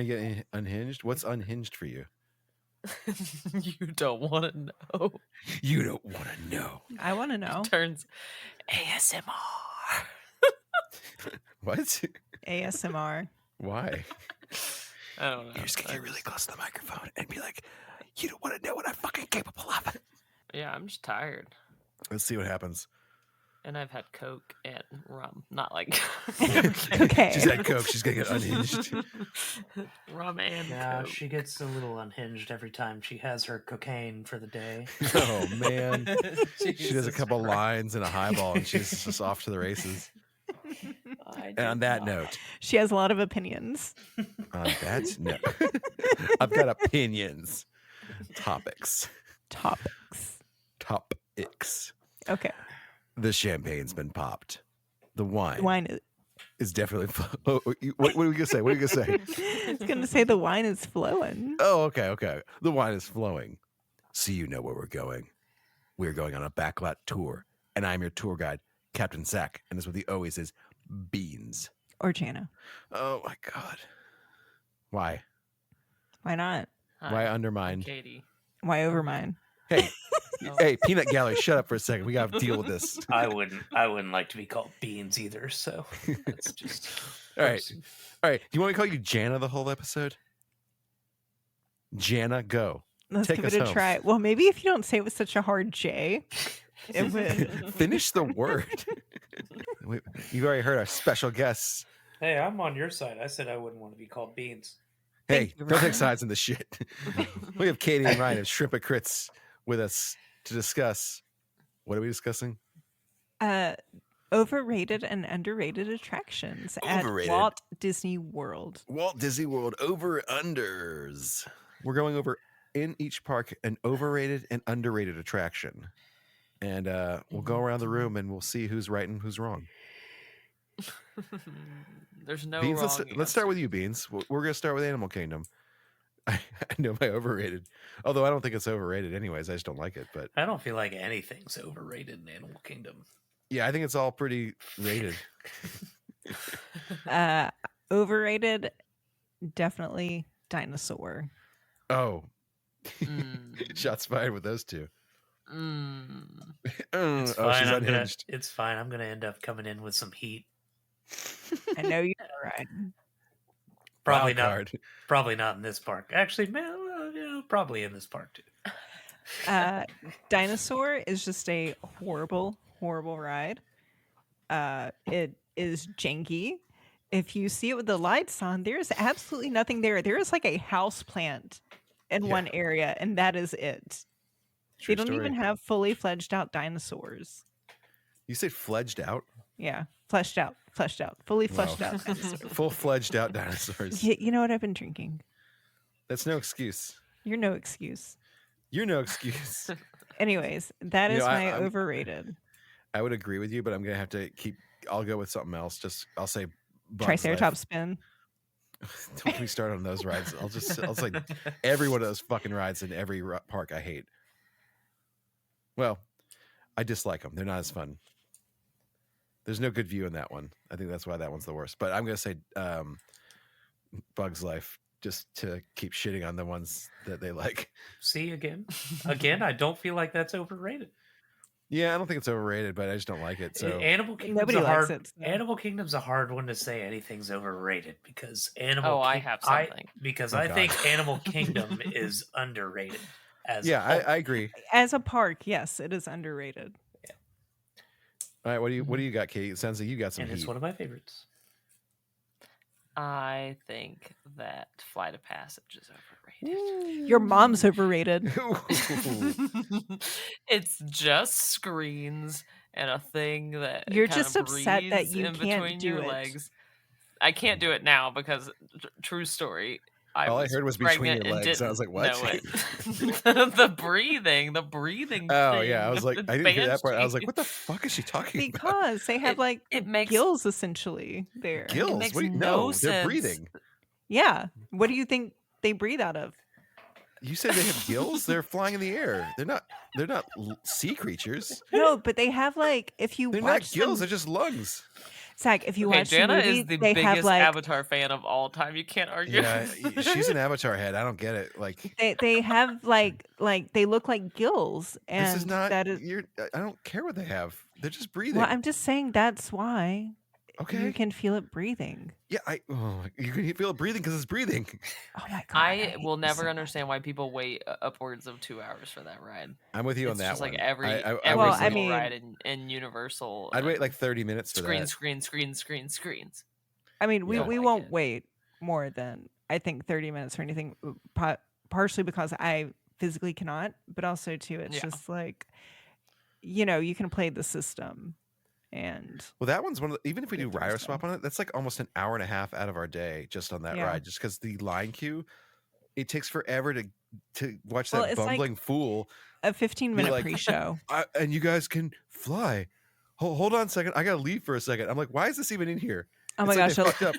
to get unhinged? What's unhinged for you? You don't want to know. You don't want to know. I want to know. Turns ASMR. What? ASMR. Why? I don't know. You're just going to get really close to the microphone and be like, you don't want to know what I'm fucking capable of. Yeah, I'm just tired. Let's see what happens. And I've had Coke and rum. Not like Okay. She's had Coke. She's going to get unhinged. Rum and Yeah, Coke. she gets a little unhinged every time she has her cocaine for the day. Oh, man. She does a Jesus couple Christ. lines and a highball, and she's just off to the races. I And on did that not. note, She has a lot of opinions. on that note, I've got opinions. Topics. Okay. The champagne's been popped. The wine, Wine is definitely. What are we gonna say? What are you gonna say? I was going to say the wine is flowing. Oh, okay. The wine is flowing. So you know where we're going. We're going on a backlot tour, and I'm your tour guide, Captain Zach, and this is what he always is: beans. Or Jana. Oh my God. Why? Why not? Why Hi, undermine? Katie. Why over mine? Hey, Oh. hey, Peanut Gallery, shut up for a second. We gotta deal with this. I wouldn't like to be called Beans either, so that's just All right. All right. Do you want me to call you Jana the whole episode? Jana, go. Let's Take give us it a home. try. Well, maybe if you don't say it with such a hard J, it would. Finish the word. You already heard our special guests. Hey, I'm on your side. I said I wouldn't want to be called Beans. Hey, Thank you, don't take Ryan. sides in this shit. We have Katie and Ryan of Shrimp and Crits with us to discuss. What are we discussing? Overrated and underrated attractions Overrated. at Walt Disney World. Walt Disney World over-unders. We're going over in each park an overrated and underrated attraction. And we'll go around the room and we'll see who's right and who's wrong. There's no Beans, wrong let's start answer. with you, Beans. We're going to start with Animal Kingdom. I know my overrated. Although I don't think it's overrated anyways. I just don't like it. But I don't feel like anything's overrated in Animal Kingdom. yeah, I think it's all pretty rated. Overrated, definitely dinosaur. Oh, Mm. shots fired with those two. It's Oh, fine. she's I'm gonna, unhinged. it's fine. I'm gonna end up coming in with some heat. I know you're right. Probably Wild not. card. Probably not in this park. Actually, man, probably in this park too. Dinosaur is just a horrible, horrible ride. It is janky. If you see it with the lights on, there's absolutely nothing there. There is like a house plant in Yeah. one area, and that is it. True They don't story. even have fully fledged out dinosaurs. You say fledged out? Yeah, fleshed out, fully Wow. fleshed out dinosaurs. Full-fledged out dinosaurs. You know what I've been drinking? That's no excuse. You're no excuse. You're no excuse. Anyways, that You is know, my I'm- overrated. I would agree with you, but I'm gonna have to keep. I'll go with something else. I'll say Bugs Triceratops spin. Life. Don't get me start on those rides. I'll say every one of those fucking rides in every park I hate. Well, I dislike them. They're not as fun. There's no good view in that one. I think that's why that one's the worst. But I'm gonna say Bugs Life just to keep shitting on the ones that they like. See again, I don't feel like that's overrated. Yeah, I don't think it's overrated, but I just don't like it. So Animal Kingdom's Nobody a likes hard. it, so. Animal Kingdom's a hard one to say anything's overrated because Oh, I have something. because Oh, I God. think Animal Kingdom is underrated. As yeah, I agree. As a park, yes, it is underrated. All right, what do you got, Kate? It sounds like you got some and it's heat. one of my favorites. I think that Flight of Passage is overrated. Your mom's overrated. It's just screens and a thing that You're kinda just upset that breathes you in can't between do your it. legs. I can't do it now because true story. All I heard was between pregnant your and legs. I was didn't like, what? know it. the breathing. Oh thing yeah, I was like, with I didn't hear that part. I was like, Banshee. what the fuck is she talking about? Because they have like it makes gills essentially there. Gills? makes What do you no know? They're sense. breathing. Yeah. What do you think they breathe out of? You said they have gills? They're flying in the air. They're not sea creatures. No, but they have like if you They're not watch gills, them, they're just lungs. Zach, if you Okay, watch the Jana movie, is the they have biggest like Avatar fan of all time. You can't argue. Yeah, she's an Avatar head. I don't get it. Like, they have like they look like gills, this is and not. that is I don't care what they have. They're just breathing. well. I'm just saying that's why Okay. you can feel it breathing. Yeah, you can feel it breathing because it's breathing. Oh my god! I hate will you never so understand why people wait upwards of 2 hours for that ride. I'm with you on It's that just one. like every I Well, was I like, mean- ride in Universal. I'd wait like 30 minutes for screen, that. screens. I mean, we Yeah. we Like won't it. wait more than I think 30 minutes or anything. Partially because I physically cannot, but also too, it's Yeah. just like you can play the system, and Well, that one's one of the, even if we do Get through rider stuff. swap on it, that's like almost an hour and a half out of our day just on that Yeah. ride, just because the line queue, it takes forever to watch Well, that it's like bumbling fool. a 15-minute like, pre-show. And you guys can fly. Hold on a second. I gotta leave for a second. I'm like, why is this even in here? Oh my It's like gosh, they fucked up.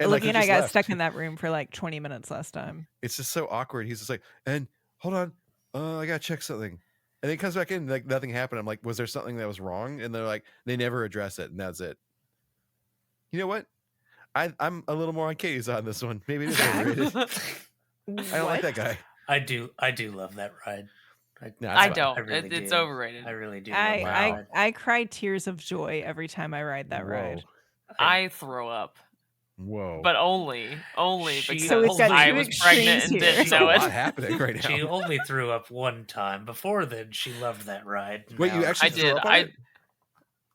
And like, Olivia he and I just got left. stuck in that room for like 20 minutes last time. It's just so awkward. He's just like, and hold on, I gotta check something. And then he comes back in, like nothing happened. I'm like, was there something that was wrong? And they're like, they never address it, and that's it. You know what? I'm a little more on Katie's on this one. Maybe it is overrated. I don't like that guy. I do love that ride. No, I fine. don't. I really It's do. overrated. I really do. love I, that I ride. I cry tears of joy every time I ride that ride. I throw up, Whoa. but only She- because So we've got I two was extremes pregnant and here. didn't There's a know lot it. happening right now. She only threw up one time. Before then, she loved that ride. Wait, you Now actually I she- threw did. up on it?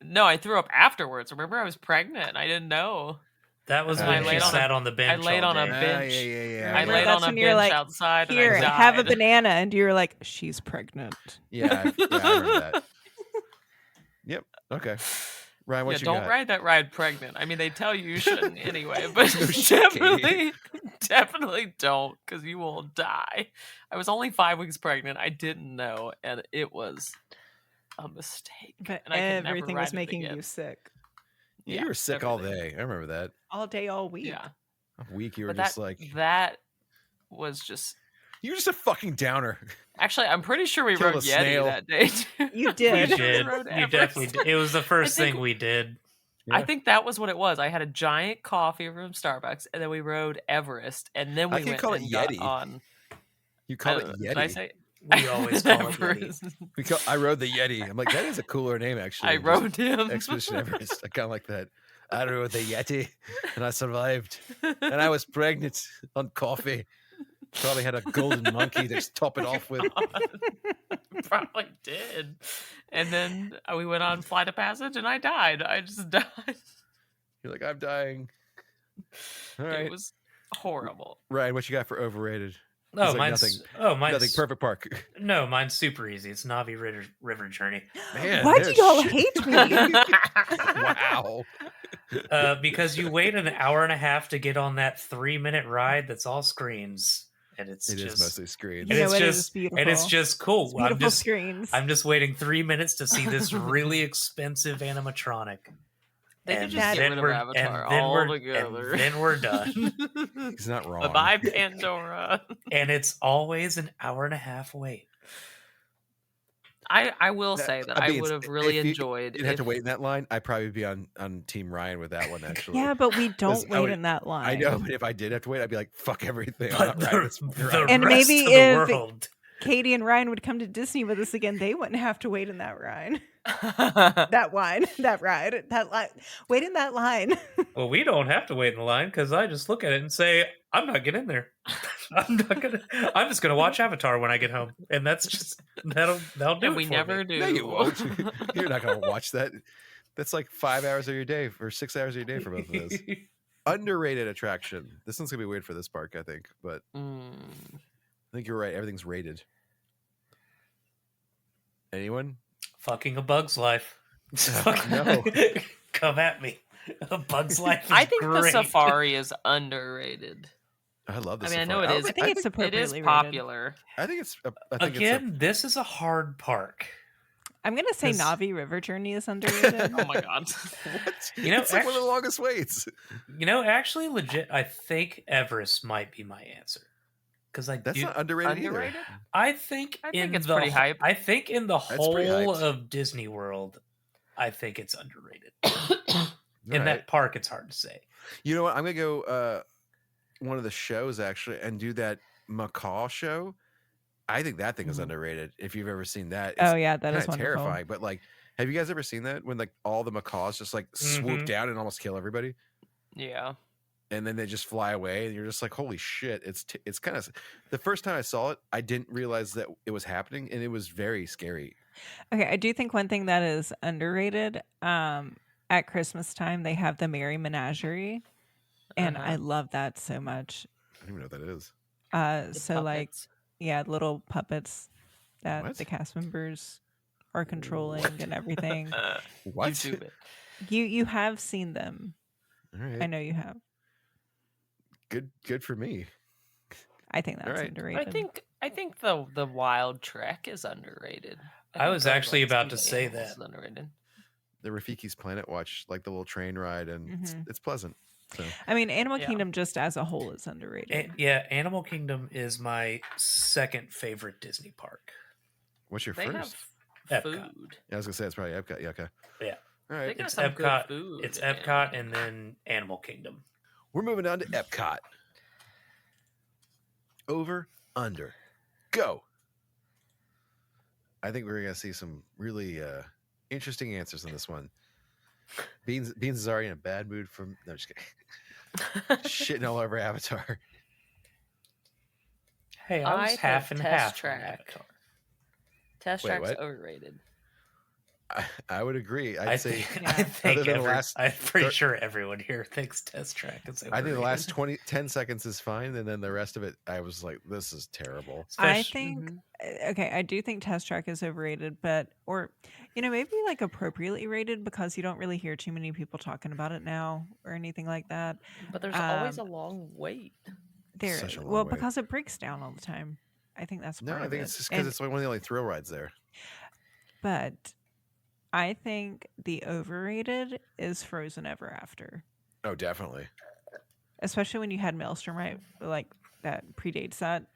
No, I threw up afterwards. Remember, I was pregnant. I didn't know. That was And when I she laid on a- sat on the bench. I laid all on a day. bench. Yeah. I Remember, laid that's on a when you're bench like, outside Here, and I died. have a banana, and you're like, she's pregnant. Yeah, I remember that. Yep. Okay. Ryan, what Yeah, you don't got? ride that ride pregnant. I mean, they tell you shouldn't anyway, but No shit, definitely don't, because you will die. I was only 5 weeks pregnant. I didn't know, and it was a mistake. But and I could never everything ride was it making again. you sick. Yeah, you were sick all everything. day. I remember that. All day, all week. Yeah, A week you were but just like, that was just. you were just a fucking downer. Actually, I'm pretty sure we Killed rode a Yeti snail. that day too. You You did. did. Rode You definitely Everest. did. It was the first think- thing we did. I Yeah. think that was what it was. I had a giant coffee from Starbucks, and then we rode Everest, and then I we can went call it and got Yeti. on. You call it Did Yeti. I say? We always call it Yeti. Everest. I rode the Yeti. I'm like, that is a cooler name, actually. I than just rode him. Expedition Everest. I kind of like that. I rode the Yeti, and I survived. And I was pregnant on coffee. Probably had a golden monkey to top it off with. Probably did. And then we went on Flight of Passage, and I died. I just died. You're like, I'm dying. All right, It was horrible. Ryan, what you got for overrated? Oh, like mine's mine's Nothing. Perfect Park. No, mine's super easy. It's Navi River Journey. Man, Why do there's y'all shit. hate me? Wow. Because you wait an hour and a half to get on that 3-minute ride that's all screens, and it's It just is mostly screens. and You it's know, it is just beautiful. and it's just cool. It's beautiful screens. I'm just waiting 3 minutes to see this really expensive animatronic. They could And just get then rid of we're- Avatar and then we're- altogether. and then we're done. He's not wrong. Bye, Pandora. And it's always an hour and a half wait. I will That- say that I I mean, would have if really you- enjoyed. You'd have to if- wait in that line. I'd probably be on Team Ryan with that one, actually. yeah, but we don't I wait would- in that line. I know, but if I did have to wait, I'd be like, fuck everything. I'm But not riding this the fucking ride. And rest maybe of the if- world. Katie and Ryan would come to Disney with us again. They wouldn't have to wait in that ride. That line. That ride. That line. Wait in that line. Well, we don't have to wait in the line because I just look at it and say, I'm not getting in there. I'm just gonna watch Avatar when I get home. And that's just that'll do and it we for never me. do. No, you won't. You're not going to watch that. That's like 5 hours of your day or 6 hours of your day for both of those. Underrated attraction. This one's going to be weird for this park, I think. But Mm. I think you're right. Everything's rated. Anyone? Fucking A Bug's Life. No. Come at me. A Bug's Life is I think the great. safari is underrated. I love this. I mean, I know it is. I think it's It appropriately is rated. popular. I think it's. I think Again, this is a hard park. I'm gonna say This- Navi River Journey is underrated. Oh my god. It's what? You know, it's like one of the longest waits. Actually, legit, I think Everest might be my answer. Because That's not underrated, Underrated? either. I think I think in it's the pretty hype. I think in the That's pretty whole hyped. of Disney World, I think it's underrated. In All right. that park, it's hard to say. You know what? I'm gonna go one of the shows actually and do that macaw show. I think that thing is Mhm. underrated. If you've ever seen that, it's Oh yeah, that kind is of wonderful. terrifying. But like, have you guys ever seen that when like all the macaws just like swoop Mhm. down and almost kill everybody, Yeah. and then they just fly away, and you're just like, holy shit! It's kind of the first time I saw it, I didn't realize that it was happening, and it was very scary. Okay, I do think one thing that is underrated. At Christmas time, they have the Merry Menagerie, and I Uh-huh. love that so much. I don't even know what that is. The So like, puppets. yeah, little puppets that What? the cast members are controlling and everything. What? YouTube it. You have seen them. All right, I know you have. good for me. I think that's Alright. underrated. I think the Wild Trek is underrated. I think was going actually to about see to the say animals that. is underrated. The Rafiki's Planet Watch, like the little train ride, and it's pleasant. So I mean, Animal Yeah. Kingdom just as a whole is underrated. Yeah, Animal Kingdom is my second favorite Disney park. what's your They first? have Epcot. food. Yeah, I was gonna say it's probably Epcot. Yeah, okay. Yeah. All They right. got It's some good Epcot. food. It's in Animal Epcot Kingdom. and then Animal Kingdom. We're moving on to Epcot. Over, under, go. I think we're gonna see some really interesting answers on this one. Beans is already in a bad mood from no, just kidding. Shitting all over Avatar. Hey, I was think half and Test half on Track. Avatar. Test Wait, Track's what? overrated. I would agree. I'd I say think, Yeah. I think Other than the last I'm pretty thir- sure everyone here thinks Test Track is overrated. I think the last 10 seconds is fine, and then the rest of it, I was like, this is terrible. I Especially- think Mhm. okay, I do think Test Track is overrated, but or maybe like appropriately rated because you don't really hear too many people talking about it now or anything like that. But there's always a Um, long wait. There, Such a long well, wait. because it breaks down all the time. I think that's No, part I of think it. it's just because And- it's one of the only thrill rides there. But I think the overrated is Frozen Ever After, Oh, definitely. especially when you had Maelstrom, right? Like that predates that.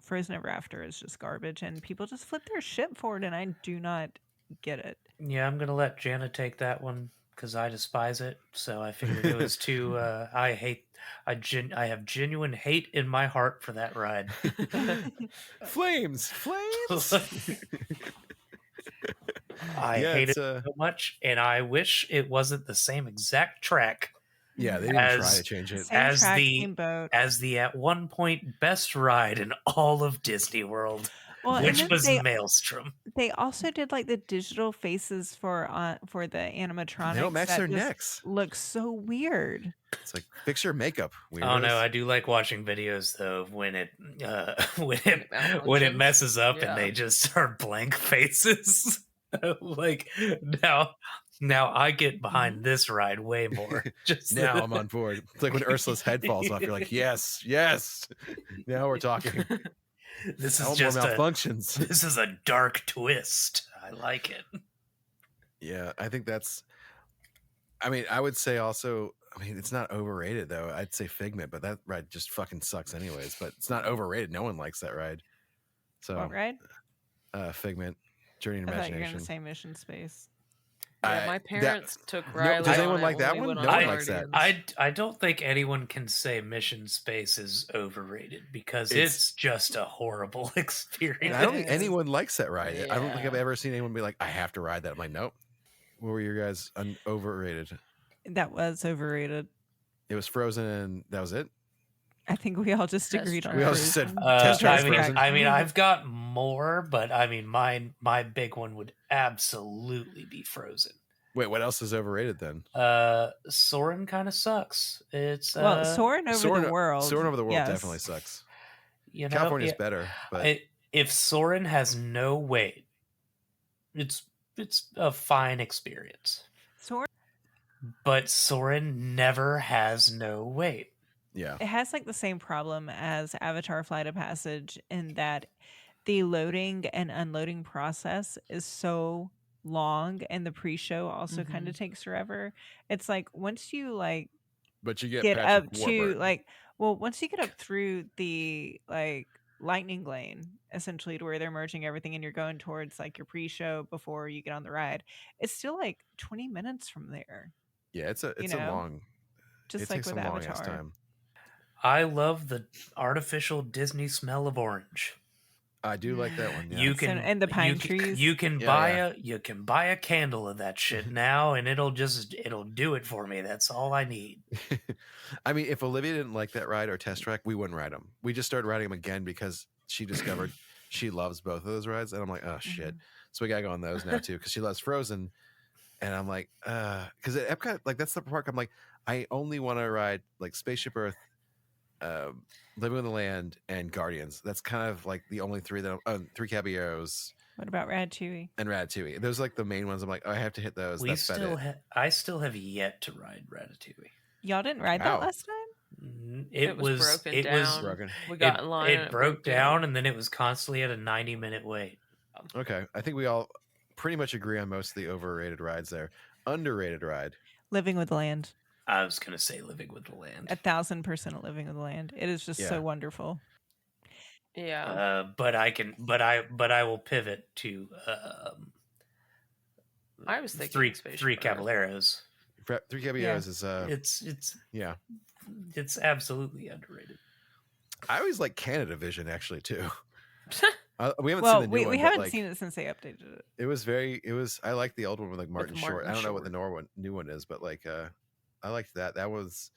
Frozen Ever After is just garbage, and people just flip their shit for it, and I do not get it. Yeah, I'm gonna let Jana take that one because I despise it. So I figured it was too. I have genuine hate in my heart for that ride. Flames. I Yeah, hate it it's, so much, and I wish it wasn't the same exact track yeah, they didn't try As- to change it. Same as track, the- same boat. as the at one point best ride in all of Disney World, Well, and which then was they Maelstrom. also did like the digital faces for the animatronics. They don't match that their just necks. Look so weird. It's like, fix your makeup. Oh Weirdos. no, I do like watching videos though of when it when it malfunctions. messes up Yeah. and they just are blank faces. Like now I get behind this ride way more. Just Now I'm on board. It's like when Ursula's head falls off. You're like, yes. Now we're talking. This is Elmore just malfunctions. this is a dark twist. I like it. Yeah, I think that's. I mean, I would say also. I mean, it's not overrated though. I'd say Figment, but that ride just fucking sucks anyways. But it's not overrated. No one likes that ride. So, What, right? Figment, Journey in I thought you were Imagination. going to say Mission Space. Yeah, my that- parents took No, Riley. does on anyone it like when that we one? went No on one likes that. Guardians. I don't think anyone can say Mission Space is overrated because It's- it's just a horrible experience. And I don't think It is. anyone likes that ride. I don't think I've Yeah. ever seen anyone be like, I have to ride that. I'm like, nope. What were your guys overrated? That was overrated. It was Frozen, and that was it. I think we all just Test agreed on track. We all just said Frozen. Test track's Frozen. I mean, I've got more, but I mean, my big one would absolutely be Frozen. Wait, what else is overrated then? Soren kind of sucks. It's Well, Soarin' Over the World. Soarin' Over the World yes. definitely sucks. you know, California's yeah, better, but if Soren has no weight, it's a fine experience. Soarin' But Soren never has no weight. yeah. it has like the same problem as Avatar Flight of Passage in that the loading and unloading process is so long and the pre-show also kind of takes forever. It's like once you like But you get, get Patrick up to Warburton. like once you get up through the like lightning lane essentially to where they're merging everything and you're going towards like your pre-show before you get on the ride, it's still like 20 minutes from there. Yeah, it's a know, long. just It like takes with a long ass Avatar. time. I love the artificial Disney smell of orange. I do like that one. Yeah. You So- can and the pine trees. You can Yeah, buy a candle of that shit now, and it'll do it for me. That's all I need. I mean, if Olivia didn't like that ride or test track, we wouldn't ride them. We just started riding them again because she discovered she loves both of those rides, and I'm like, oh shit. Mhm. So we gotta go on those now too because she loves Frozen, and I'm like, because at Epcot, like that's the park. I'm like, I only want to ride like Spaceship Earth, Living in the Land, and Guardians. That's kind of like the only three that Three Caballeros What about Ratatouille? and Ratatouille. Those are like the main ones. I'm like, oh, I have to hit those. That's about it. I still have yet to ride Ratatouille. Y'all didn't ride Wow. that last time? It was broken it was down. Broken. We got in line. and it broke down, and then it was constantly at a 90-minute wait. Okay, I think we all pretty much agree on most of the overrated rides there. Underrated ride. Living with the Land. I was gonna say Living with the Land, 1,000% Living with the Land. It is just Yeah. so wonderful. Yeah. but I will pivot to I was thinking three Spaceship Earth. Caballeros. Three Caballeros is It's yeah. it's absolutely underrated. I always like Canada Vision actually too. We haven't Well, seen the new one. we but, haven't like, seen it since they updated it. It was very. It was. I like the old one with like Martin Short. Martin I don't know what the new one is, but like, I liked that. That was.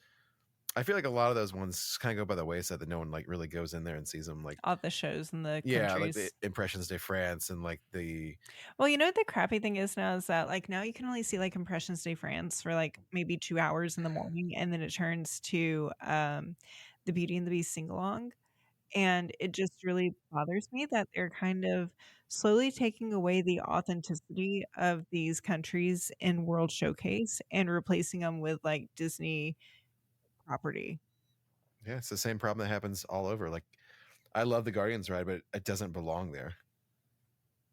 I feel like a lot of those ones kind of go by the wayside that no one like really goes in there and sees them. Like, All the shows and the yeah, countries. like the Impressions de France and like the. Well, you know what the crappy thing is now is that like now you can only see like Impressions de France for like maybe 2 hours in the morning, and then it turns to the Beauty and the Beast sing along, and it just really bothers me that they're kind of slowly taking away the authenticity of these countries in World Showcase and replacing them with like Disney property. Yeah, it's the same problem that happens all over. Like, I love the Guardians ride, but it doesn't belong there.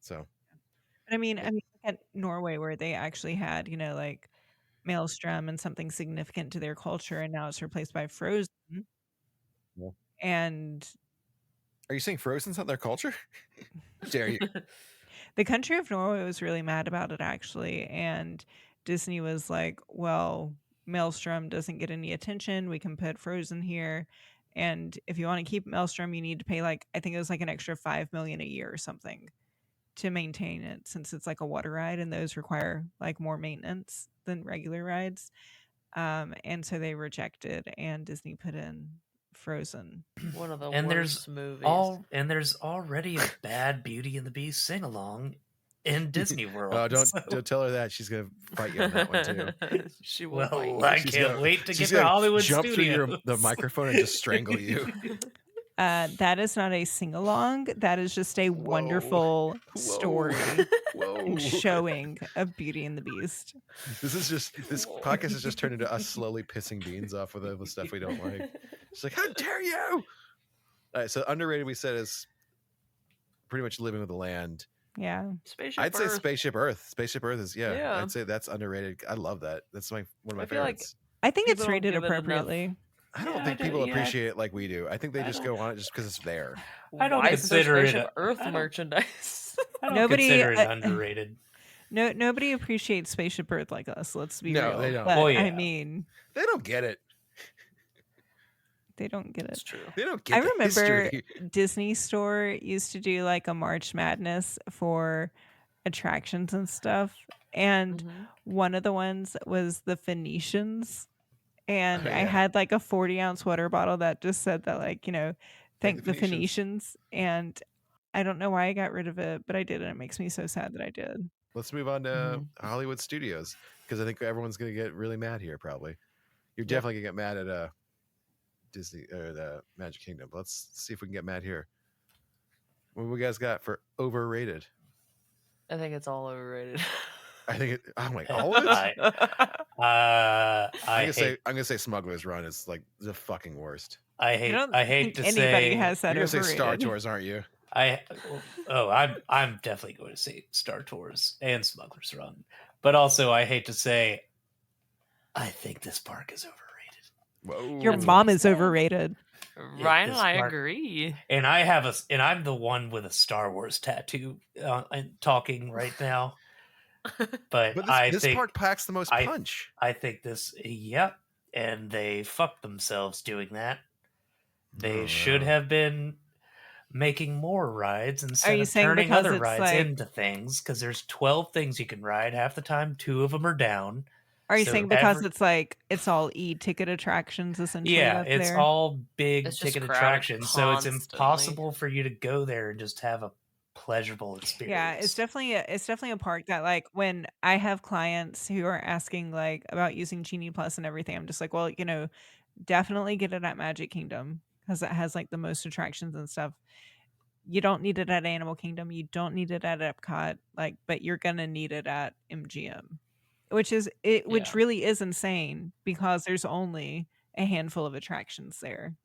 So. But I mean, look at Norway where they actually had, you know, like Maelstrom and something significant to their culture, and now it's replaced by Frozen. Yeah. And Are you saying Frozen's not their culture? Dare you? the country of Norway was really mad about it actually, and Disney was like, "Well, Maelstrom doesn't get any attention. We can put Frozen here, and if you want to keep Maelstrom, you need to pay like I think it was like an extra $5 million a year or something to maintain it, since it's like a water ride and those require like more maintenance than regular rides." And so they rejected, and Disney put in Frozen. One of the And worst movies. There's already a bad Beauty and the Beast sing along in Disney World. Oh, so- don't tell her that. She's gonna fight you on that one too. She will. Well, fight I you. She's can't gonna- wait to she's get to gonna Hollywood jump Studios. through the microphone and just strangle you. That is not a sing along. That is just a wonderful story Whoa. and showing of Beauty and the Beast. This podcast has just turned into us slowly pissing beans off with the stuff we don't like. It's like, how dare you? All right, so underrated we said is pretty much Living with the Land. Yeah. Spaceship I'd say Earth. Spaceship Earth. Spaceship Earth is Yeah. I'd say that's underrated. I love that. That's one of my I feel like favorites. I think it's People don't rated give it enough- appropriately. I don't Yeah, think I people don't- yeah. appreciate it like we do. I think they I just don't- go on it just because it's there. I don't Why isn't there consider it Spaceship a- Earth I don't- merchandise. I don't Nobody- consider it underrated. No, nobody appreciates Spaceship Earth like us. Let's be No, real. they don't. But, Oh, I yeah. mean, They don't get it. they don't get it. It's true. They don't get I the remember history. Disney Store used to do like a March Madness for attractions and stuff, and Mhm. one of the ones was the Phoenicians, and Oh, I yeah. had like a 40-ounce water bottle that just said that, like, you know, thank the the Phoenicians. And I don't know why I got rid of it, but I did, and it makes me so sad that I did. Let's move on to Mm-hmm. Hollywood Studios because I think everyone's going to get really mad here. Probably, you're Yep. definitely going to get mad at Disney or the Magic Kingdom. Let's see if we can get mad here. What we guys got for overrated? I think it's all overrated. I think I'm like all of it. I I'm hate gonna say Smuggler's Run is like the fucking worst. I hate don't I hate think to anybody say has that You're gonna overrated. say Star Tours, aren't you? I'm definitely going to say Star Tours and Smuggler's Run, but also I hate to say I think this park is overrated. Whoa. Your That's mom what is overrated. Ryan this and I part- agree. And I'm the one with a Star Wars tattoo and talking right now. But But I this think park packs the most punch. I think this, yep, and they fucked themselves doing that. They Oh, should no. have been making more rides Are instead you of saying turning because other it's rides like? into things, because there's 12 things you can ride. Half the time, 2 of them are down. Are you So saying because it's like it's all e-ticket attractions essentially? Yeah, that's it's there? all big It's just ticket crowded attractions, so it's constantly. impossible for you to go there and just have a pleasurable experience. Yeah, it's definitely a park that like when I have clients who are asking like about using Genie Plus and everything, I'm just like, well, definitely get it at Magic Kingdom because it has like the most attractions and stuff. You don't need it at Animal Kingdom. You don't need it at Epcot, but you're gonna need it at MGM, which Yeah. really is insane because there's only a handful of attractions there.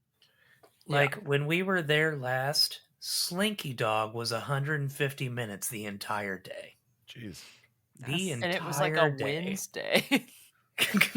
Like when we were there last, Slinky Dog was 150 minutes the entire day. Jeez. The entire And it was like a day. Wednesday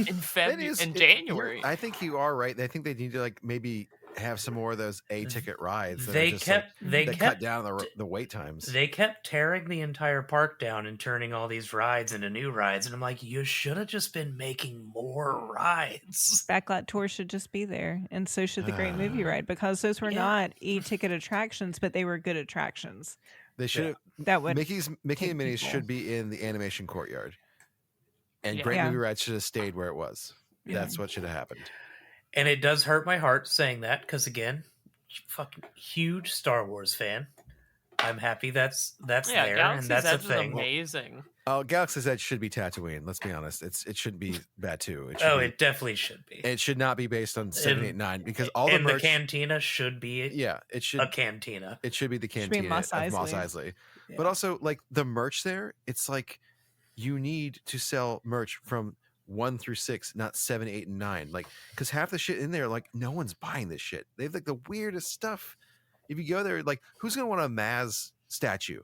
in You're- January. I think you are right. I think they need to like maybe have some more of those A-ticket rides. That They are just, kept like, that cut down the wait times. They kept tearing the entire park down and turning all these rides into new rides, and I'm like, you should have just been making more rides. Backlot Tour should just be there, and so should the Great Movie Ride because those were not e-ticket attractions, but they were good attractions. They should. That would Mickey and take Minnie's people. should be in the animation courtyard, and Yeah. Great Yeah. Movie Ride should have stayed where it was. Yeah. That's what should have happened. And it does hurt my heart saying that because, again, fucking huge Star Wars fan. I'm happy that's there, Galaxy's and that's Edge a is thing. amazing. Oh, Galaxy's Edge should be Tatooine. Let's be honest. It shouldn't be Batuu. It should It definitely should be. It should not be based on 789 because all the and merch. the cantina should be It should a cantina. It should be the Should be cantina Mos of Mos Eisley. Eisley. Yeah. But also, like the merch there, it's like you need to sell merch from 1 through 6, not 7, 8, and 9. Like, because half the shit in there, like, no one's buying this shit. They have like the weirdest stuff. If you go there, like, who's gonna want a Maz statue?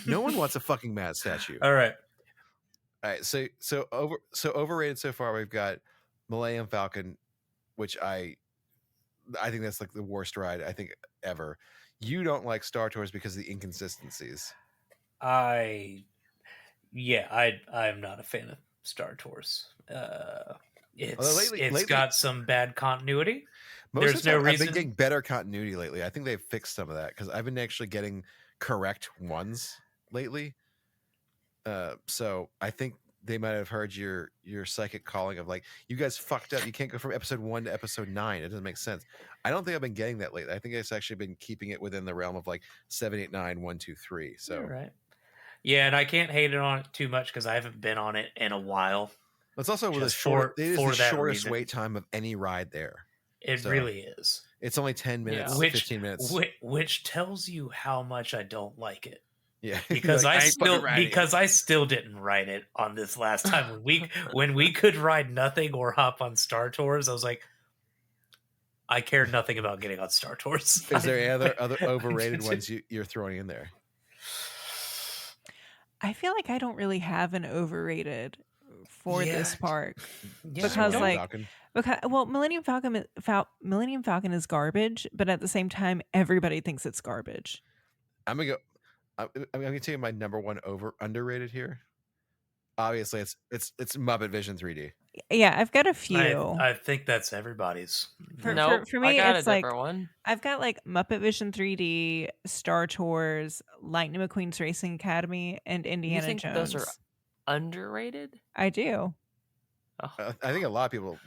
No one wants a fucking Maz statue. All right. All right, so overrated so far. We've got Millennium Falcon, which I think that's like the worst ride I think ever. You don't like Star Tours because of the inconsistencies. I'm not a fan of Star Tours. It's got some bad continuity. Most There's of the no time, I've reason. been getting better continuity lately. I think they've fixed some of that because I've been actually getting correct ones lately. So I think they might have heard your psychic calling of like, you guys fucked up. You can't go from episode 1 to episode 9. It doesn't make sense. I don't think I've been getting that lately. I think it's actually been keeping it within the realm of like 7, 8, 9, 1, 2, 3. So Right. Yeah, and I can't hate it on it too much because I haven't been on it in a while. it's also the Just short. It is for the that shortest reason. wait time of any ride there. It So- really is. It's only 10 minutes, Yeah. 15 minutes. Which tells you how much I don't like it. Yeah, Because Like, I ain't fucking riding it. I still didn't ride it on this last time when we could ride nothing or hop on Star Tours. I was like, I care nothing about getting on Star Tours. Is there any other overrated ones you're throwing in there? I feel like I don't really have an overrated for this Yeah. park Yeah, because I like Falcon. Millennium Falcon is garbage, but at the same time everybody thinks it's garbage. I'm gonna go. I'm gonna tell you my number one underrated here. Obviously, it's Muppet Vision 3D. Yeah, I've got a few. I think that's everybody's. For I me, got it's a like different one. I've got like Muppet Vision 3D, Star Tours, Lightning McQueen's Racing Academy, and Indiana you think Jones. those are underrated? I do. Oh, I think a lot of people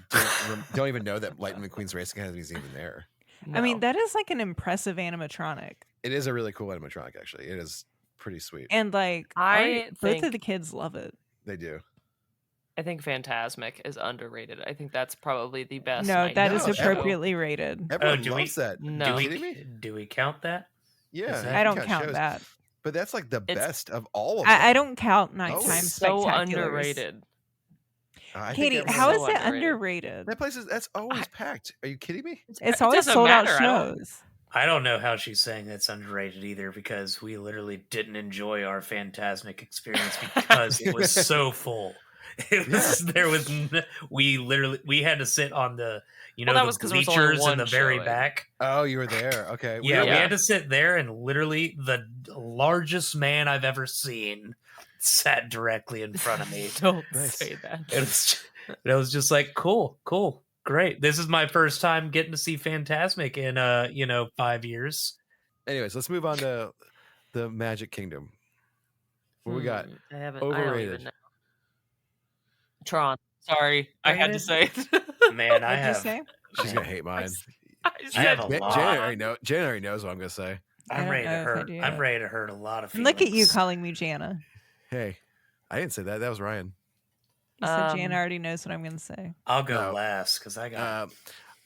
don't even know that Lightning McQueen's Racing Academy is even there. I mean, no. that is like an impressive animatronic, It is a really cool animatronic. Actually, it is pretty sweet. and like I both of think- the kids love it. They do. I think Phantasmic is underrated. I think that's probably the best. No, night that is No, show. appropriately rated. Everyone do we- loves that. No. Are Do you we, kidding me? do we count that? Yeah, Is you that- I don't can count shows. that. But that's like the It's- best of all of them. I don't count nighttime it's So spectaculars. underrated. I think Katie, everyone how loves is so it underrated. underrated? that place that's always packed. Are you kidding me? It's It always doesn't sold out matter, I don't- shows. I don't know how she's saying it's underrated either because we literally didn't enjoy our Phantasmic experience because it was so full. We had to sit on the Well, that the was 'cause there was only bleachers in one the very showing. back. Oh, you were there. Okay. Yeah, we Yeah. had to sit there, and literally the largest man I've ever seen sat directly in front of me. Don't Nice. say that. It was just like, cool, great. This is my first time getting to see Fantasmic in 5 years. Anyways, let's move on to the Magic Kingdom. What we got? I haven't. I don't Overrated. even know. Tron. Sorry, I had to Rated? say it. Man, I What'd you have say? She's gonna hate mine. I I have said a lot. Janet already knows what I'm gonna say. I I'm don't ready to know if I hurt. do I'm yet. ready to hurt a lot of And feelings. look at you calling me Jana. Hey, I didn't say that. That was Ryan. You said Jana Um, already knows what I'm going to say. I'll go No. last because I got.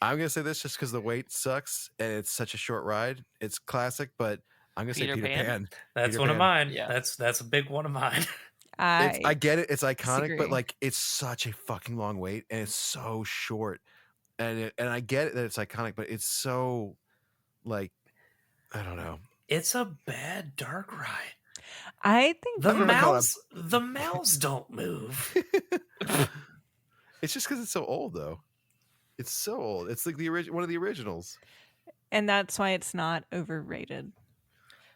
I'm gonna say this just because the wait sucks and it's such a short ride. It's classic, but I'm gonna say Peter Peter Pan? Pan. That's Peter one of Pan. mine. Yeah. That's a big one of mine. I get it. It's iconic, disagree. but like it's such a fucking long wait and it's so short. And I get it that it's iconic, but it's so like I don't know. It's a bad dark ride. I think The I'm gonna call the mouths don't move. It's just because it's so old, though. It's so old. It's like one of the originals. and that's why it's not overrated.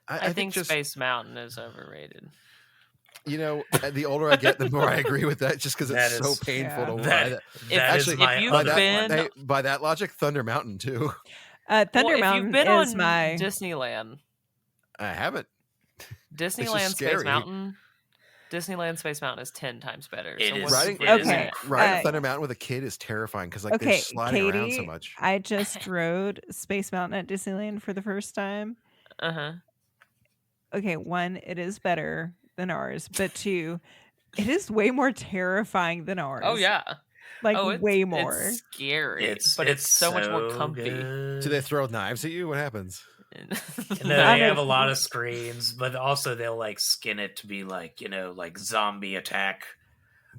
I think Space Mountain is overrated. The older I get, the more I agree with that. Just because That it's so is- painful to That, ride. that Actually, is my if you've by other that, been- one. by that logic, Thunder Mountain too. Thunder Well, if Mountain you've been is on my... Disneyland, I haven't. Disneyland Space scary. Mountain, Disneyland Space Mountain is 10 times better. It so is- what's Riding, it is Okay. riding Thunder Mountain with a kid is terrifying because like they're Okay, sliding around so Katie, much. I just rode Space Mountain at Disneyland for the first time. Uh-huh. Okay, one, it is better than ours, but two, it is way more terrifying than ours. Oh yeah. Like Oh, it's, way more. It's scary, It's but it's so much more comfy. good. Do they throw knives at you? What happens? And No, then I they have a mean- lot of screens, but also they'll like skin it to be like like zombie attack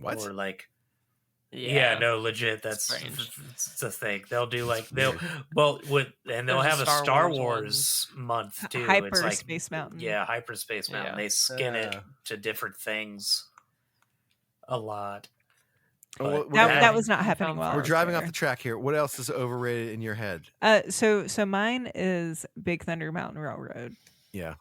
What? or like yeah. no legit that's Strange. it's a thing. They'll do like they'll Weird. they'll There's a have a Star Star Wars Wars month too. It's like Hyperspace Mountain. yeah, Hyperspace Mountain. Yeah. They skin it Uh. to different things a lot. Oh, But That was not happening while I We're was driving off there. the track here. What else is overrated in your head? So mine is Big Thunder Mountain Railroad. Yeah.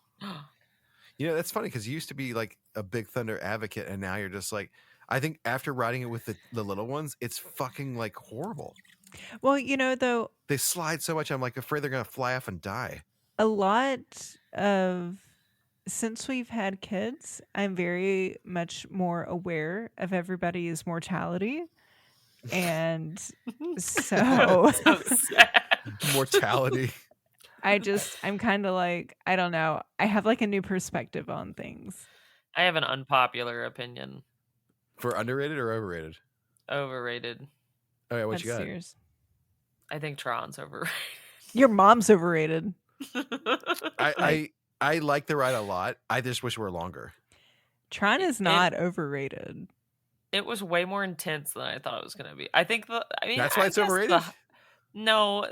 That's funny because you used to be like a Big Thunder advocate, and now you're just like, I think after riding it with the little ones, it's fucking like horrible. Well, though, They slide so much. I'm like afraid they're gonna fly off and die. a lot of since we've had kids, I'm very much more aware of everybody's mortality. And so So sad. Mortality. I'm kind of like, I don't know. I have like a new perspective on things. I have an unpopular opinion. For underrated or overrated? Overrated. Oh yeah, what That's you got? yours. I think Tron's overrated. Your mom's overrated. I like the ride a lot. I just wish it were longer. Tron is not overrated. It was way more intense than I thought it was going to be. I think That's why I it's guess overrated? No,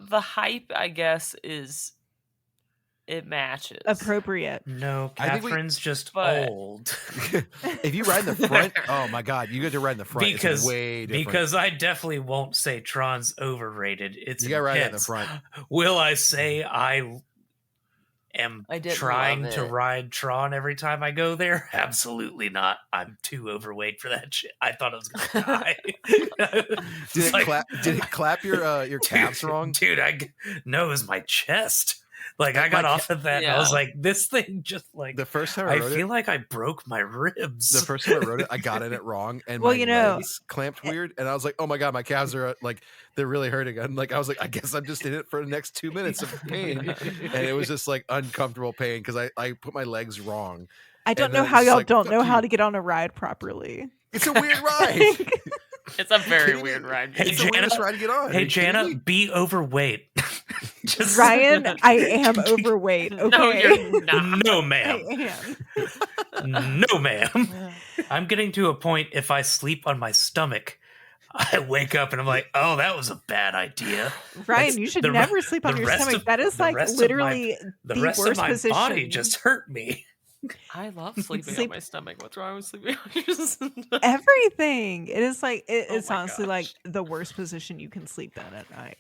the hype, I guess, it matches. Appropriate. No, I think Catherine's just but- old. If you ride in the front, oh my god, you get to ride in the front. It's way different. Because I definitely won't say Tron's overrated. It's You gotta ride it in the intense. front. Will I say I am I didn't trying love to it. ride Tron every time I go there? Absolutely not. I'm too overweight for that shit. I thought I was gonna die. Did it clap your calves wrong? Dude, no, it was my chest. Like I got off of that and I was Yeah. like, this thing just like The first time I I rode feel it, like I broke my ribs. the first time I rode it, I got in it wrong, and Well, my know- legs clamped weird, and I was like, "Oh my god, my calves are like they're really hurting." And like I was like, "I guess I'm just in it for the next 2 minutes of pain," and it was just like uncomfortable pain because I put my legs wrong. I don't And know then how it's y'all like, don't fuck know how you. to get on a ride properly. It's a weird ride. It's a very Kidding me? weird ride. Hey, It's the Jana- weirdest ride to get on. Are Hey you kidding Jana, me? be overweight. Just Ryan, I am overweight. Okay. No, you're not. No, I ma'am. am. No, ma'am. I'm getting to a point if I sleep on my stomach, I wake up and I'm like, oh, that was a bad idea. Ryan, you should the re- never sleep on the your rest stomach. of- That is the like rest of my- literally The the rest of worst my position. body just hurt me. I love sleeping Sleep- on my stomach. What's wrong with sleeping on your stomach? Everything. It is like it's my honestly like gosh. the worst position you can sleep in at night.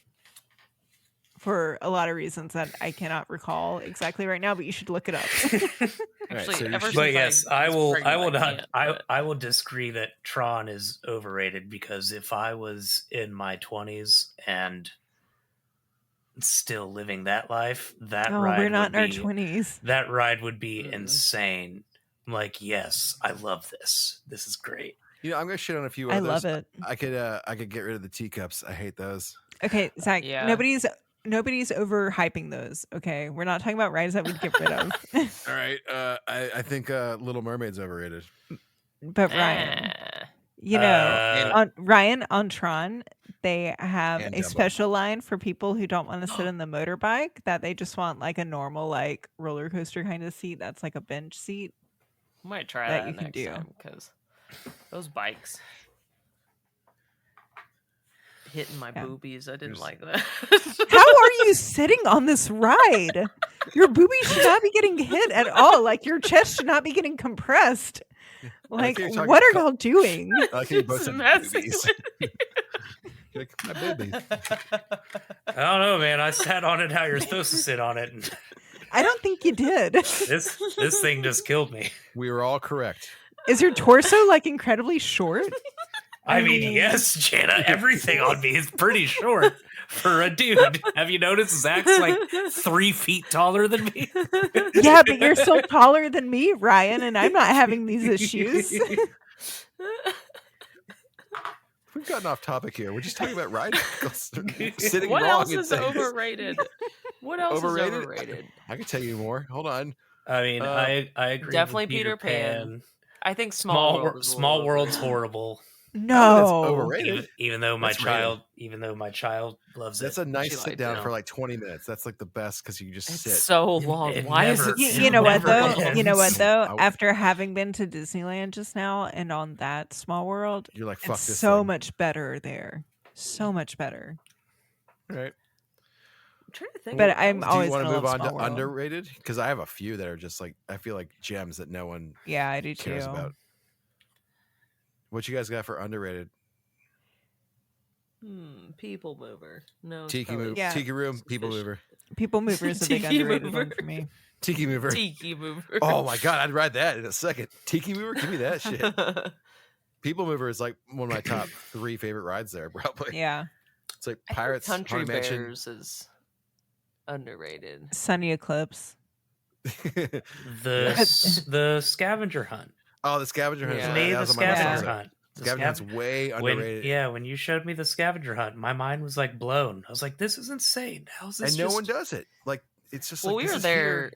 For a lot of reasons that I cannot recall exactly right now, but you should look it up. Actually, so you're ever sh- But since yes, I I was will. I pregnant, will not. can't, but- I will disagree that Tron is overrated because if I was in my 20s and still living that life, that Oh, ride we're not would in our be 20s. that ride would be Mm. insane. I'm like, yes, I love this. This is great. I'm gonna shit on a few I others. love it. I could get rid of the teacups. I hate those. Okay, Zach, Yeah. nobody's overhyping those. Okay, we're not talking about rides that we'd get rid of. All right. I think Little Mermaid's overrated. But Ryan, Ah. you know, Uh, on Tron, they have And a Dumbo. special line for people who don't want to sit in the motorbike, that they just want like a normal like roller coaster kind of seat that's like a bench seat. I might try that that, you can next do. time because those bikes hitting my Yeah. boobies, I didn't There's- like that. How are you sitting on this ride? Your boobies should not be getting hit at all. Like your chest should not be getting compressed. Like, you're talking what are co- y'all doing? I like how you both It's said messing boobies. with You're like, my boobies. I don't know, man. I sat on it how you're supposed to sit on it, and I don't think you did. this thing just killed me. We were all correct. Is your torso like incredibly short? I mean, yes, Jana, everything on me is pretty short for a dude. Have you noticed Zach's like 3 feet taller than me? Yeah, but you're still taller than me, Ryan, and I'm not having these issues. We've gotten off topic here. We're just talking about ride sitting What wrong else in is things. overrated? What else Overrated? is overrated? I can tell you more. Hold on. I mean, I agree. Definitely with Peter Pan. I think Small World is a Small little World's overrated. horrible. No. Overrated. Even though my That's child loves That's it. a nice She sit liked down it. for like 20 minutes. That's like the best because you can just It's sit. so long. It Why is never- it? You, so you know what never though? ends. You know what though? I would- After having been to Disneyland just now and on that Small World, You're like, fuck it's this so thing. much better there. So much better. Right. I'm trying to think. But what I'm else. Do you always want to gonna move love on to Small World. underrated? Because I have a few that are just like, I feel like gems that no one Yeah, I do cares too. about. What you guys got for underrated? People mover. No. it's Tiki probably move, Yeah. Tiki room, people sufficient. mover, People Mover is a big Tiki underrated Mover. one for me. Tiki mover. Tiki mover. Oh my god, I'd ride that in a second. Tiki mover, give me that shit. People mover is like one of my top 3 favorite rides there, probably. Yeah. It's like I think Pirates, Country Haunted Mansion. Bears is underrated. Sunny Eclipse. The scavenger hunt. Oh, the scavenger hunt. Yeah. To me, That the was on my list scavenger also. hunt. The Scavenger hunt's scav- way underrated. when you showed me the scavenger hunt, my mind was like blown. I was like, "This is insane. How's this?" And no just- one does it. Like it's just Well, like we this were is there here.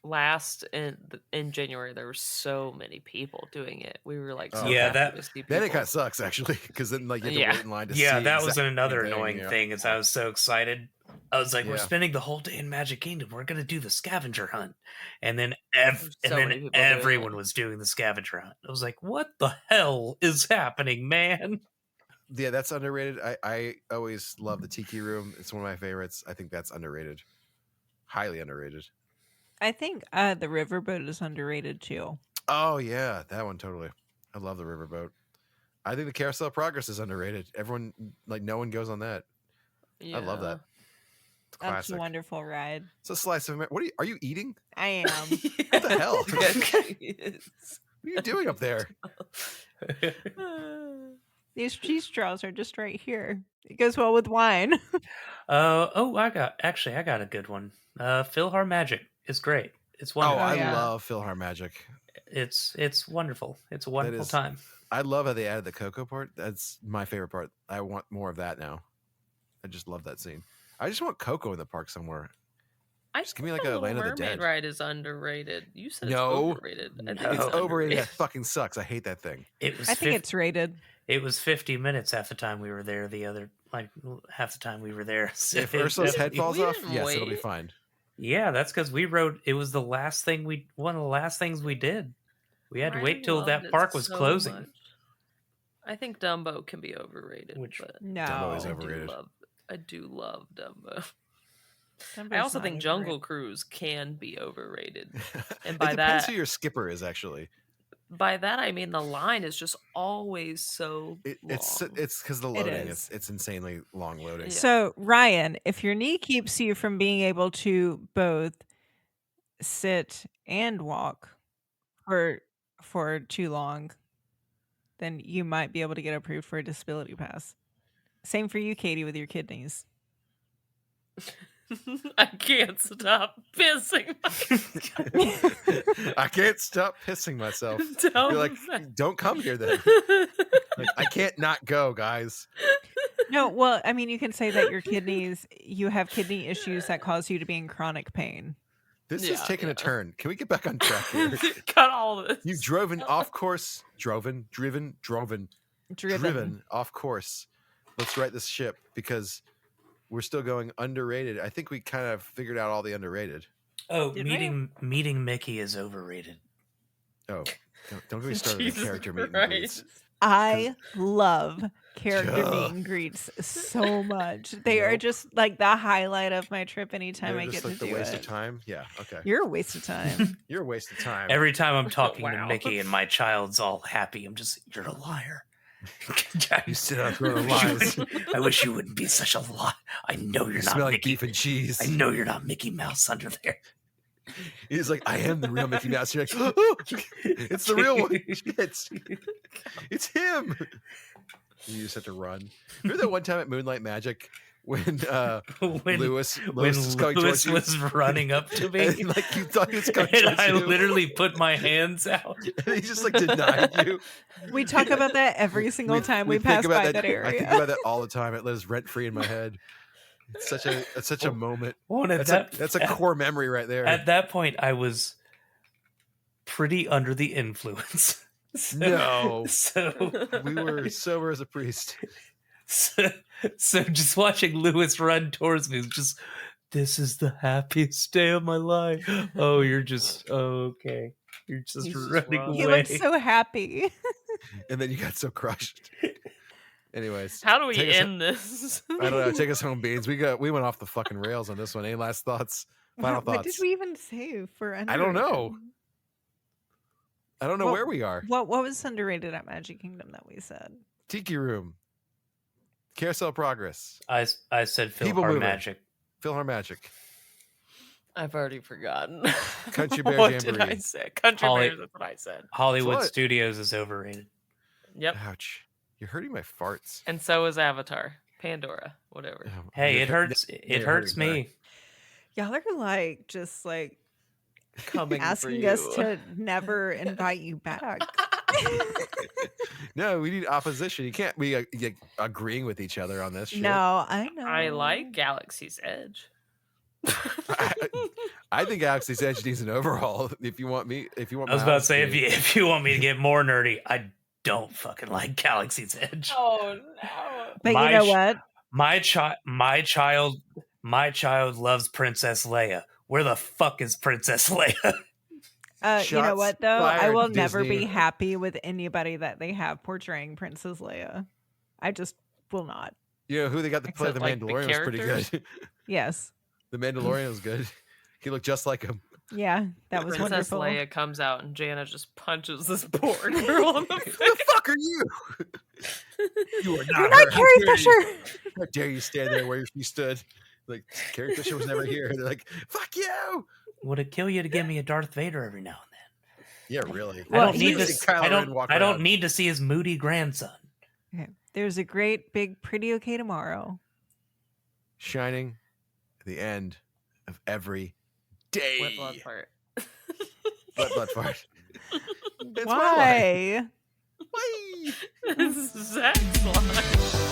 last in January. There were so many people doing it. We were like, so Yeah, happy that- to see Then it people. kind of sucks actually, because then like you have to Yeah. wait in line to Yeah, see. that was exactly another the thing, annoying you know? thing. Is I was so excited. I was like, "We're Yeah. spending the whole day in Magic Kingdom. We're gonna do the scavenger hunt," and then so many people doing everyone it. was doing the scavenger hunt. I was like, "What the hell is happening, man?" Yeah, that's underrated. I always love the Tiki Room. It's one of my favorites. I think that's underrated. Highly underrated. I think the riverboat is underrated too. Oh yeah, that one totally. I love the riverboat. I think the Carousel of Progress is underrated. Everyone like no one goes on that. I love that. It's That's a classic. wonderful ride. It's a slice of What are you eating? I am. What the hell? Yes. What are you doing up there? These cheese straws are just right here. It goes well with wine. I got a good one. Philhar Magic is great. It's Oh, wonderful. I yeah. love Philhar Magic. It's wonderful. It's a wonderful is- time. I love how they added the cocoa part. That's my favorite part. I want more of that now. I just love that scene. I just want Coco in the park somewhere. Just give me, think like, the a Land Little of the Mermaid Dead. ride is underrated. You said No. it's overrated. I think No. It's overrated. underrated. That fucking sucks. I hate that thing. It was I think it's rated. It was 50 minutes half the time we were there. The other half the time we were there. So If Ursula's head falls We off, didn't yes, it'll be wait. fine. Yeah, that's because we rode. It was the last thing one of the last things we did. We had to wait till that loved it park was so closing. much. I think Dumbo can be overrated. Which- but No. Dumbo is I overrated. do love Dumbo. Dumbo's I also not think overrated. Jungle Cruise can be overrated. And It by depends that, who your skipper is. Actually, by that I mean the line is just always so it's long. because the loading. is. It's insanely long loading. Yeah. So, Ryan, if your knee keeps you from being able to both sit and walk, for too long, then you might be able to get approved for a disability pass. Same for you, Catie, with your kidneys. I can't stop pissing. I can't stop pissing myself. Tell You're like, me. don't come here then. Like, I can't not go, guys. No, well, I mean, you can say that you have kidney issues that cause you to be in chronic pain. This is Yeah, taking yeah. a turn. Can we get back on track here? Cut all this. You've driven off course. Driven off course. Let's right this ship because we're still going underrated. I think we kind of figured out all the underrated. Oh, Did we? meeting Mickey is overrated. Oh, don't get me started with Jesus character meet and Christ. greets. I love character Yeah. meet and greets so much. They are Nope. just like the highlight of my trip anytime They're I just get like to the do waste it. of time. Yeah, okay. You're a waste of time. You're a waste of time. Every time I'm talking to Wow. Mickey and my child's all happy, I'm just, you're a liar. You sit out throwing lies. I wish you wouldn't be such a lie. I know you're You not smell like Mickey. beef and cheese. I know you're not Mickey Mouse under there. He's like, I am the real Mickey Mouse. You're like, oh, it's the real one. Shit. It's him. You just have to run. Remember that one time at Moonlight Magic when when Lewis when was coming Lewis towards you? was running up to me, And like you thought he was coming and towards I you. literally put my hands out. And he just like denied you. We talk about that every single time we think pass about by that area. I think about that all the time. It lives rent free in my head. It's such a moment. Well, and That's a core memory right there. At that point, I was pretty under the influence. No. So We were sober as a priest. so just watching Lewis run towards me was just, this is the happiest day of my life. Oh, you're just okay. You're just He's just running running. He away. looks so happy. And then you got so crushed. Anyways. How do we take us- end this? I don't know. Take us home, Beans. We went off the fucking rails on this one. Any last thoughts? Final What thoughts? did we even say for underrated? I don't know. I don't know Well, where we are. What was underrated at Magic Kingdom that we said? Tiki Room. Carousel Progress. I said People Philhar moving. Magic. Philhar Magic. I've already forgotten. Country Bear What did I Jamboree. say? Country Holly- Bears, that's what I said. Hollywood What? Studios is overrated. Yep. Ouch. You're hurting my farts. And so is Avatar. Pandora. Whatever. Hey, You're it hurt- hurts. It you're hurts hurting me. Y'all are like just like Coming for asking you. us to never invite you back. No, we need opposition. You can't be agreeing with each other on this shit. No, I know. I like Galaxy's Edge. I think Galaxy's Edge needs an overhaul. If you want me, I was my about to house say, to- if you want me to get more nerdy, I don't fucking like Galaxy's Edge. Oh no. But my you know sh- what? My child loves Princess Leia. Where the fuck is Princess Leia? You know Shots what though? I fired, will never Disney. be happy with anybody that they have portraying Princess Leia. I just will not. You know who they got to play Except, the like, the Mandalorian was pretty characters? good. Yes. The Mandalorian was good. He looked just like him. Yeah, that was Princess wonderful. Leia comes out and Jana just punches this poor girl in the Who face. the fuck are you? You are not. You're her. not How Carrie dare you- Fisher. How dare you stand there where you stood? Like Carrie Fisher was never here. They're like, "Fuck you." Would it kill you to give me a Darth Vader every now and then? Yeah, really. Well, I don't need he's- to. Kylo I Ren don't. walk I don't around. need to see his moody grandson. Okay. There's a great big pretty okay tomorrow. Shining at the end of every day. Wet blood part. Blood fart. It's my life. Why? Whee! This is Zach's line.